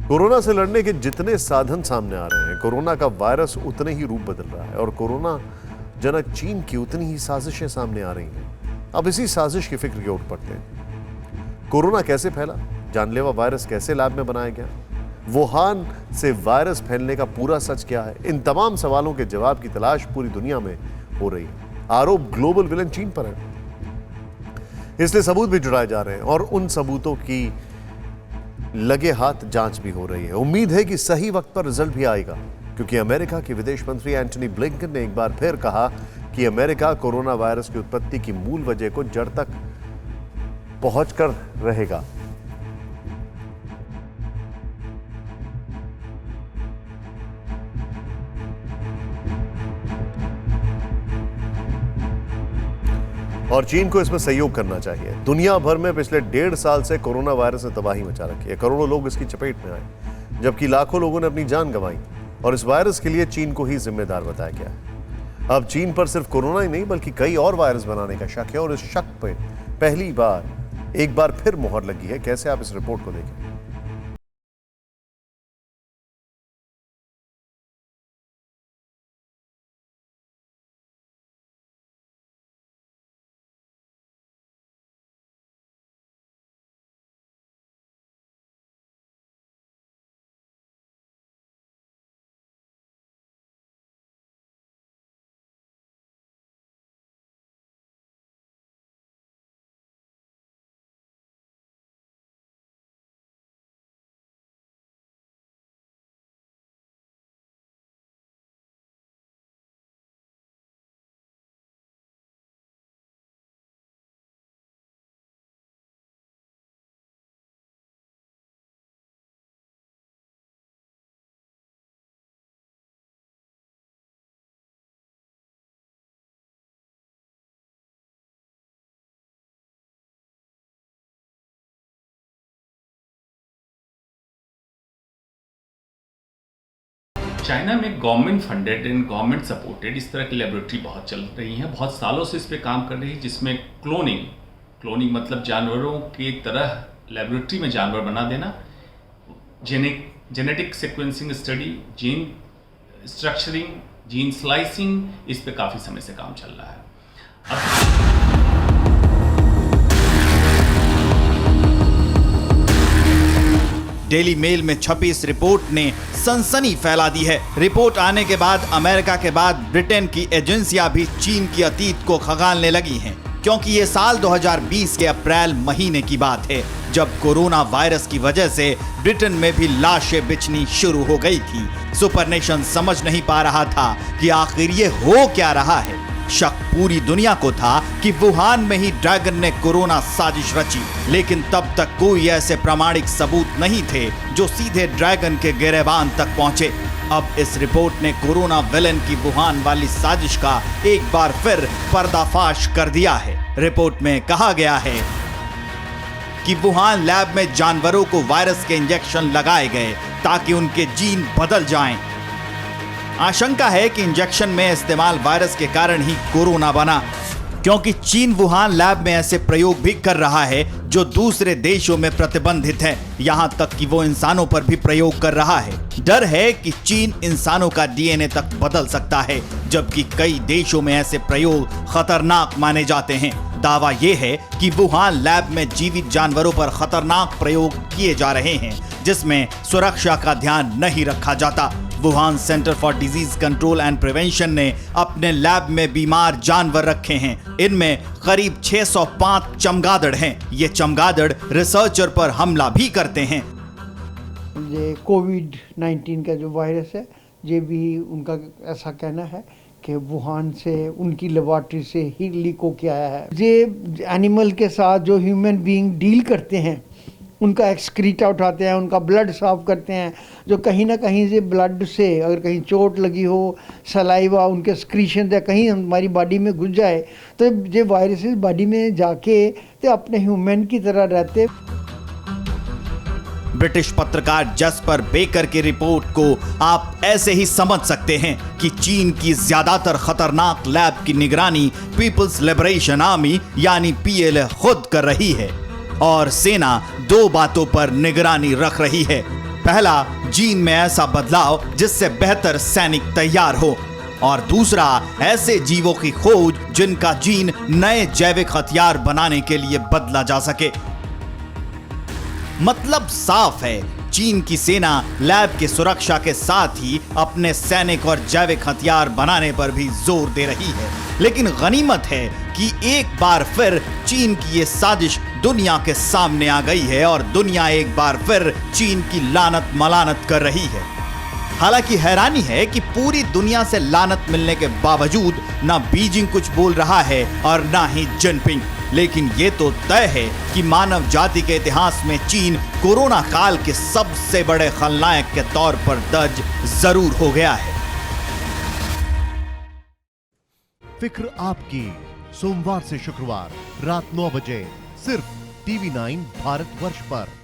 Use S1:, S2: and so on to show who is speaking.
S1: Corona से लड़ने के जितने साधन सामने आ रहे हैं, कोरोना का वायरस उतने ही रूप बदल रहा है और कोरोना जनक चीन की उतनी ही साजिशें सामने आ रही हैं। अब इसी साजिश की फिक्र के उठ पड़ते हैं। कोरोना कैसे फैला, जानलेवा वायरस कैसे लैब में बनाया गया, वुहान से वायरस फैलने का पूरा सच क्या है, इन तमाम सवालों के जवाब की तलाश पूरी दुनिया में हो रही है। आरोप ग्लोबल विलन चीन पर है, इसलिए सबूत भी जुटाए जा रहे हैं और उन सबूतों की लगे हाथ जांच भी हो रही है। उम्मीद है कि सही वक्त पर रिजल्ट भी आएगा, क्योंकि अमेरिका के विदेश मंत्री एंटनी ब्लिंकन ने एक बार फिर कहा कि अमेरिका कोरोना वायरस की उत्पत्ति की मूल वजह को जड़ तक पहुंचकर रहेगा। और चीन को इसमें सहयोग करना चाहिए। दुनिया भर में पिछले 1.5 साल से कोरोना वायरस ने तबाही मचा रखी है। करोड़ों लोग इसकी चपेट में आए, जबकि लाखों लोगों ने अपनी जान गंवाई और इस वायरस के लिए चीन को ही जिम्मेदार बताया गया है। अब चीन पर सिर्फ कोरोना ही नहीं बल्कि कई और वायरस बनाने का शक है और इस शक पे पहली बार एक बार फिर मोहर लगी है। कैसे, आप इस रिपोर्ट को देखें।
S2: चाइना में government funded and government supported इस तरह की लेबोरेटरी बहुत चल रही हैं, बहुत सालों से इस पे काम कर रही है, जिसमें क्लोनिंग मतलब जानवरों की तरह लेबोरेटरी में जानवर बना देना, genetic sequencing study, gene structuring, gene slicing, इस पे काफ़ी समय से काम चल रहा है।
S3: डेली मेल में छपी इस रिपोर्ट ने सनसनी फैला दी है। रिपोर्ट आने के बाद अमेरिका के बाद ब्रिटेन की एजेंसियां भी चीन की अतीत को खंगालने लगी हैं, क्योंकि ये साल 2020 के अप्रैल महीने की बात है, जब कोरोना वायरस की वजह से ब्रिटेन में भी लाशें बिछनी शुरू हो गई थी। सुपरनेशन समझ नहीं पा रहा था कि आखिर ये हो क्या रहा है। शक पूरी दुनिया को था कि वुहान में ही ड्रैगन ने कोरोना साजिश रची, लेकिन तब तक कोई ऐसे प्रामाणिक सबूत नहीं थे जो सीधे ड्रैगन के गिरेबान तक पहुंचे। अब इस रिपोर्ट ने कोरोना विलेन की वुहान वाली साजिश का एक बार फिर पर्दाफाश कर दिया है। रिपोर्ट में कहा गया है कि वुहान लैब में जानवरों को वायरस के इंजेक्शन लगाए गए ताकि उनके जीन बदल जाएं। आशंका है कि इंजेक्शन में इस्तेमाल वायरस के कारण ही कोरोना बना, क्योंकि चीन वुहान लैब में ऐसे प्रयोग भी कर रहा है जो दूसरे देशों में प्रतिबंधित है, यहां तक कि वो इंसानों पर भी प्रयोग कर रहा है। डर है कि चीन इंसानों का डीएनए तक बदल सकता है, जबकि कई देशों में ऐसे प्रयोग खतरनाक माने जाते हैं। दावा यह है कि वुहान लैब में जीवित जानवरों पर खतरनाक प्रयोग किए जा रहे हैं, जिसमें सुरक्षा का ध्यान नहीं रखा जाता। Wuhan centre for disease control and prevention ने अपने लैब में बीमार जानवर रखे हैं। इनमें करीब 605 चमगादड़ हैं। ये चमगादड़ रिसर्चर पर हमला भी करते हैं।
S4: ये कोविड-19 का जो वायरस है, ये भी उनका ऐसा कहना है कि वुहान से उनकी लेबॉर्ट्री से ही लीक होके आया है। ये एनिमल के साथ जो ह्यूमन बीइंग डील करते हैं, उनका एक्सक्रीटा उठाते हैं, उनका ब्लड साफ करते हैं, जो कहीं ना कहीं से ब्लड से अगर कहीं चोट लगी हो, सलाइवा, उनके स्क्रीशन या कहीं हमारी बॉडी में घुस जाए तो ये वायरसेस बॉडी में जाके तो अपने ह्यूमन की तरह रहते।
S3: ब्रिटिश पत्रकार जस्पर बेकर की रिपोर्ट को आप ऐसे ही समझ सकते हैं कि चीन की ज्यादातर खतरनाक लैब की निगरानी पीपल्स लिबरेशन आर्मी यानी PLA खुद कर रही है, और सेना दो बातों पर निगरानी रख रही है। पहला, जीन में ऐसा बदलाव जिससे बेहतर सैनिक तैयार हो, और दूसरा, ऐसे जीवों की खोज जिनका जीन नए जैविक हथियार बनाने के लिए बदला जा सके। मतलब साफ है, चीन की सेना लैब की सुरक्षा के साथ ही अपने सैनिक और जैविक हथियार बनाने पर भी जोर दे रही है। लेकिन गनीमत है कि एक बार फिर चीन की ये साजिश दुनिया के सामने आ गई है और दुनिया एक बार फिर चीन की लानत मलानत कर रही है। हालांकि हैरानी है कि पूरी दुनिया से लानत मिलने के बावजूद ना बीजिंग कुछ बोल रहा है और ना ही जिनपिंग। लेकिन ये तो तय है कि मानव जाति के इतिहास में चीन कोरोना काल के सबसे बड़े खलनायक के तौर पर दर्ज जरूर हो गया है।
S5: फिक्र आपकी, सोमवार से शुक्रवार रात 9 बजे सिर्फ TV9 भारतवर्ष पर।